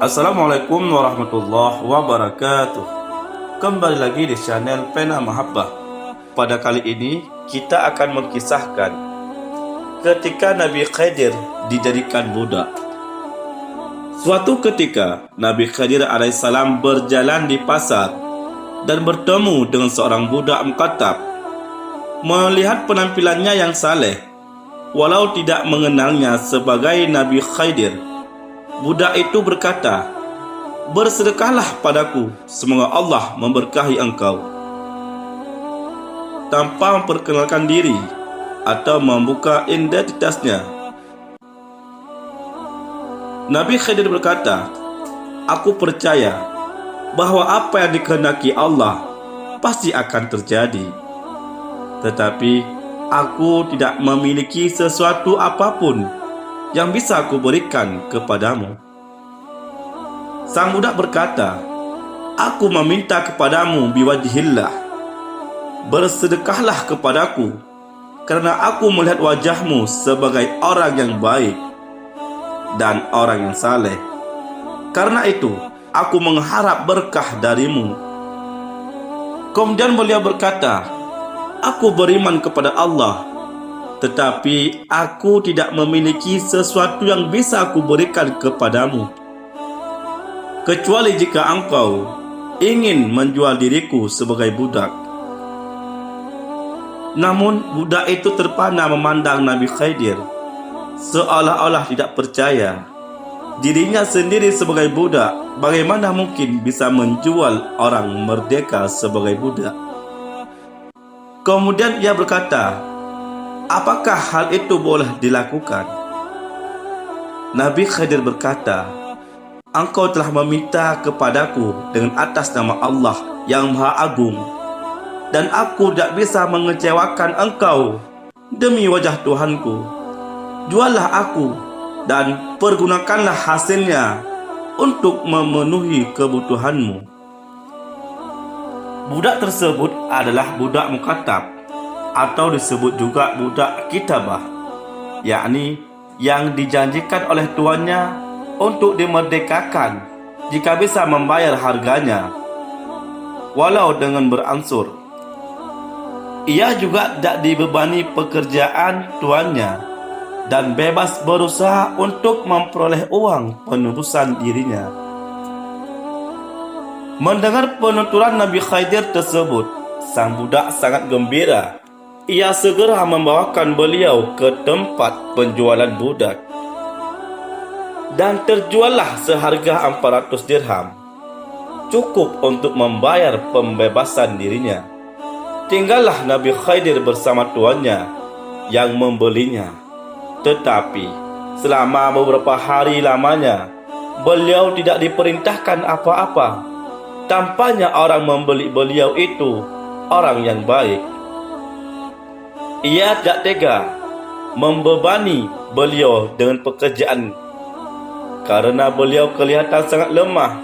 Assalamualaikum warahmatullahi wabarakatuh. Kembali lagi di channel Pena Mahabbah. Pada kali ini kita akan mengkisahkan ketika Nabi Khidir dijadikan budak. Suatu ketika Nabi Khidir alaihissalam berjalan di pasar dan bertemu dengan seorang budak mukatab. Melihat penampilannya yang saleh, walau tidak mengenalnya sebagai Nabi Khidir, budak itu berkata, "Bersedekahlah padaku, semoga Allah memberkahi engkau." Tanpa memperkenalkan diri atau membuka identitasnya, Nabi Khidir berkata, "Aku percaya bahwa apa yang dikehendaki Allah pasti akan terjadi. Tetapi aku tidak memiliki sesuatu apapun yang bisa aku berikan kepadamu." Sang budak berkata, "Aku meminta kepadamu biwajhillah, bersedekahlah kepadaku, karena aku melihat wajahmu sebagai orang yang baik dan orang yang saleh. Karena itu, aku mengharap berkah darimu." Kemudian beliau berkata, "Aku beriman kepada Allah, tetapi aku tidak memiliki sesuatu yang bisa aku berikan kepadamu, kecuali jika engkau ingin menjual diriku sebagai budak." Namun budak itu terpana memandang Nabi Khidir, seolah-olah tidak percaya. Dirinya sendiri sebagai budak, bagaimana mungkin bisa menjual orang merdeka sebagai budak? Kemudian ia berkata, "Apakah hal itu boleh dilakukan?" Nabi Khidir berkata, "Engkau telah meminta kepadaku dengan atas nama Allah yang Maha Agung, dan aku tidak bisa mengecewakan engkau. Demi wajah Tuhanku, juallah aku dan pergunakanlah hasilnya untuk memenuhi kebutuhanmu." Budak tersebut adalah budak mukatab, atau disebut juga budak kitabah, yakni yang dijanjikan oleh tuannya untuk dimerdekakan jika bisa membayar harganya, walau dengan berangsur. Ia juga tidak dibebani pekerjaan tuannya dan bebas berusaha untuk memperoleh uang penebusan dirinya. Mendengar penuturan Nabi Khidir tersebut, sang budak sangat gembira. Ia segera membawakan beliau ke tempat penjualan budak, dan terjuallah seharga 400 dirham, cukup untuk membayar pembebasan dirinya. Tinggallah Nabi Khidir bersama tuannya yang membelinya. Tetapi selama beberapa hari lamanya, beliau tidak diperintahkan apa-apa. Tampaknya orang membeli beliau itu orang yang baik. Ia tidak tega membebani beliau dengan pekerjaan, karena beliau kelihatan sangat lemah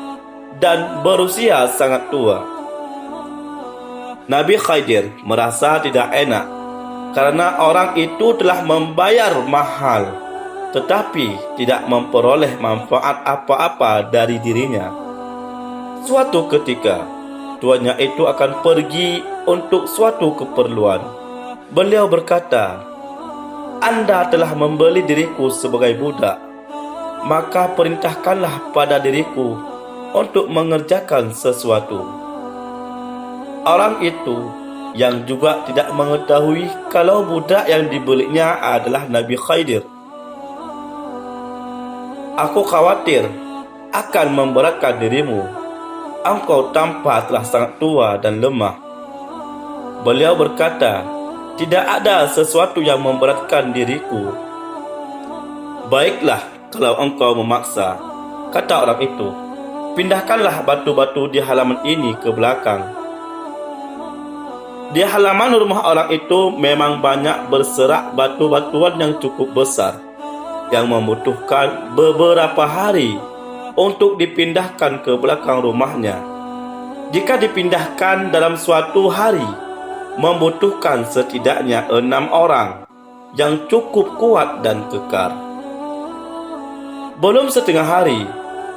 dan berusia sangat tua. Nabi Khidir merasa tidak enak karena orang itu telah membayar mahal, tetapi tidak memperoleh manfaat apa-apa dari dirinya. Suatu ketika, tuannya itu akan pergi untuk suatu keperluan. Beliau berkata, "Anda telah membeli diriku sebagai budak, maka perintahkanlah pada diriku untuk mengerjakan sesuatu." Orang itu yang juga tidak mengetahui kalau budak yang dibelinya adalah Nabi Khidir, "Aku khawatir akan memberatkan dirimu. Engkau tampak telah sangat tua dan lemah." Beliau berkata, "Tidak ada sesuatu yang memberatkan diriku." "Baiklah, kalau engkau memaksa," kata orang itu, "pindahkanlah batu-batu di halaman ini ke belakang." Di halaman rumah orang itu memang banyak berserak batu-batuan yang cukup besar, yang membutuhkan beberapa hari untuk dipindahkan ke belakang rumahnya. Jika dipindahkan dalam suatu hari, membutuhkan setidaknya 6 orang yang cukup kuat dan kekar. Belum setengah hari,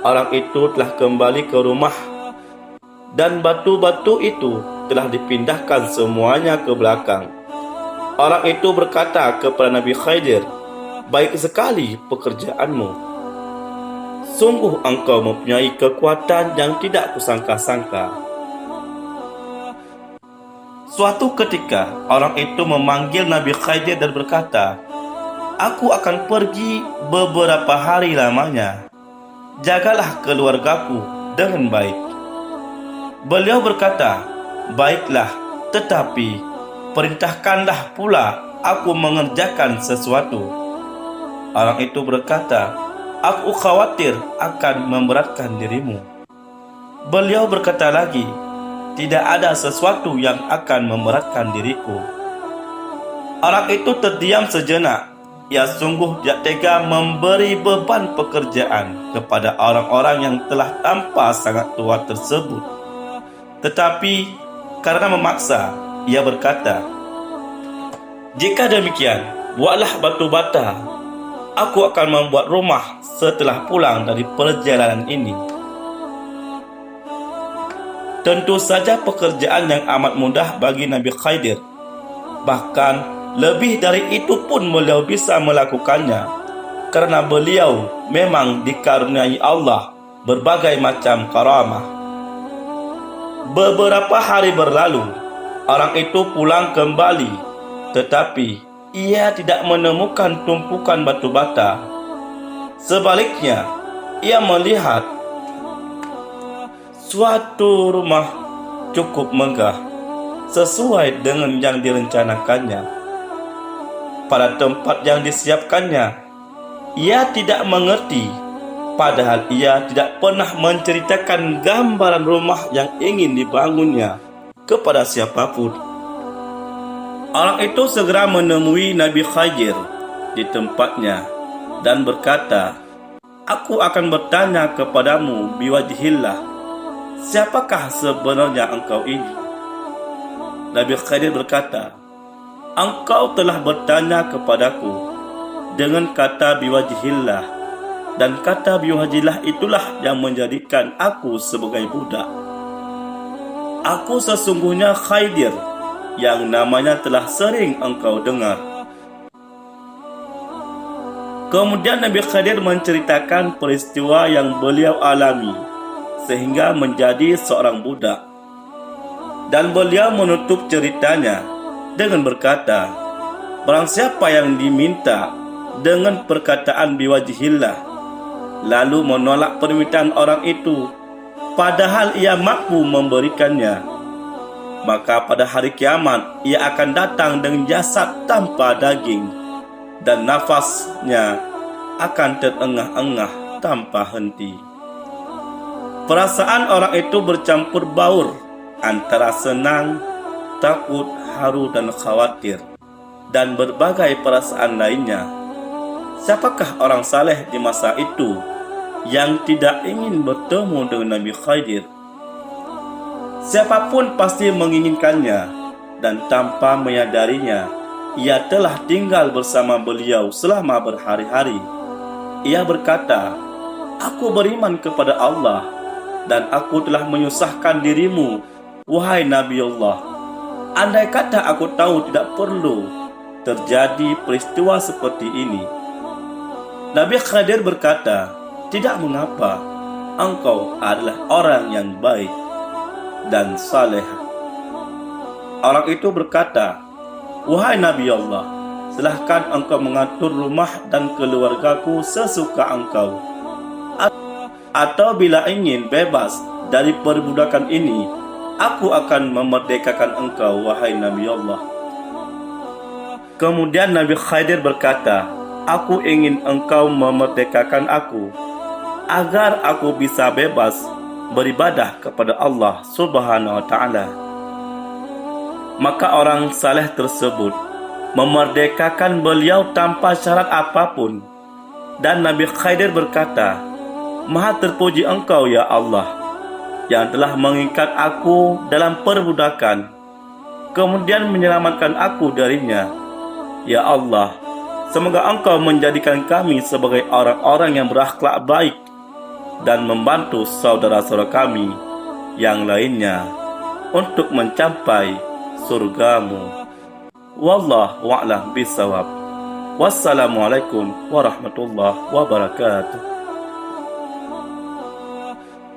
orang itu telah kembali ke rumah dan batu-batu itu telah dipindahkan semuanya ke belakang. Orang itu berkata kepada Nabi Khidir, "Baik sekali pekerjaanmu. Sungguh engkau mempunyai kekuatan yang tidak kusangka-sangka." Suatu ketika, orang itu memanggil Nabi Khidir dan berkata, "Aku akan pergi beberapa hari lamanya. Jagalah keluargaku dengan baik." Beliau berkata, "Baiklah, tetapi perintahkanlah pula aku mengerjakan sesuatu." Orang itu berkata, "Aku khawatir akan memberatkan dirimu." Beliau berkata lagi, "Tidak ada sesuatu yang akan memberatkan diriku." Orang itu terdiam sejenak. Ia sungguh tidak tega memberi beban pekerjaan kepada orang-orang yang telah tampak sangat tua tersebut. Tetapi karena memaksa, ia berkata, "Jika demikian, buatlah batu bata. Aku akan membuat rumah setelah pulang dari perjalanan ini." Tentu saja pekerjaan yang amat mudah bagi Nabi Khidir. Bahkan lebih dari itu pun beliau bisa melakukannya, karena beliau memang dikaruniai Allah berbagai macam karamah. Beberapa hari berlalu, orang itu pulang kembali, tetapi ia tidak menemukan tumpukan batu bata. Sebaliknya, ia melihat suatu rumah cukup megah, sesuai dengan yang direncanakannya. Pada tempat yang disiapkannya, ia tidak mengerti, padahal ia tidak pernah menceritakan gambaran rumah yang ingin dibangunnya kepada siapapun. Orang itu segera menemui Nabi Khidir di tempatnya dan berkata, "Aku akan bertanya kepadamu biwajhillah, siapakah sebenarnya engkau ini?" Nabi Khidir berkata, "Engkau telah bertanya kepadaku dengan kata biwajhillah, dan kata biwajhillah itulah yang menjadikan aku sebagai budak. Aku sesungguhnya Khidir, yang namanya telah sering engkau dengar." Kemudian Nabi Khidir menceritakan peristiwa yang beliau alami sehingga menjadi seorang budak. Dan beliau menutup ceritanya dengan berkata, "Barang siapa yang diminta dengan perkataan biwajhillah, lalu menolak permintaan orang itu, padahal ia mampu memberikannya, maka pada hari kiamat ia akan datang dengan jasad tanpa daging, dan nafasnya akan terengah-engah tanpa henti." Perasaan orang itu bercampur baur antara senang, takut, haru, dan khawatir, dan berbagai perasaan lainnya. Siapakah orang saleh di masa itu yang tidak ingin bertemu dengan Nabi Khidir? Siapapun pasti menginginkannya, dan tanpa menyadarinya, ia telah tinggal bersama beliau selama berhari-hari. Ia berkata, "Aku beriman kepada Allah, dan aku telah menyusahkan dirimu, wahai Nabi Allah. Andai kata aku tahu tidak perlu terjadi peristiwa seperti ini." Nabi Khidir berkata, "Tidak mengapa, engkau adalah orang yang baik dan saleh." Orang itu berkata, "Wahai Nabi Allah, silahkan engkau mengatur rumah dan keluargaku sesuka engkau. Atau bila ingin bebas dari perbudakan ini, aku akan memerdekakan engkau, wahai Nabi Allah." Kemudian Nabi Khidir berkata, "Aku ingin engkau memerdekakan aku, agar aku bisa bebas beribadah kepada Allah Subhanahu wa Ta'ala." Maka orang saleh tersebut memerdekakan beliau tanpa syarat apapun. Dan Nabi Khidir berkata, "Maha terpuji engkau ya Allah, yang telah mengikat aku dalam perbudakan, kemudian menyelamatkan aku darinya. Ya Allah, semoga engkau menjadikan kami sebagai orang-orang yang berakhlak baik, dan membantu saudara-saudara kami yang lainnya untuk mencapai surgamu. Wallahu a'lam bishawab. Wassalamualaikum warahmatullahi wabarakatuh.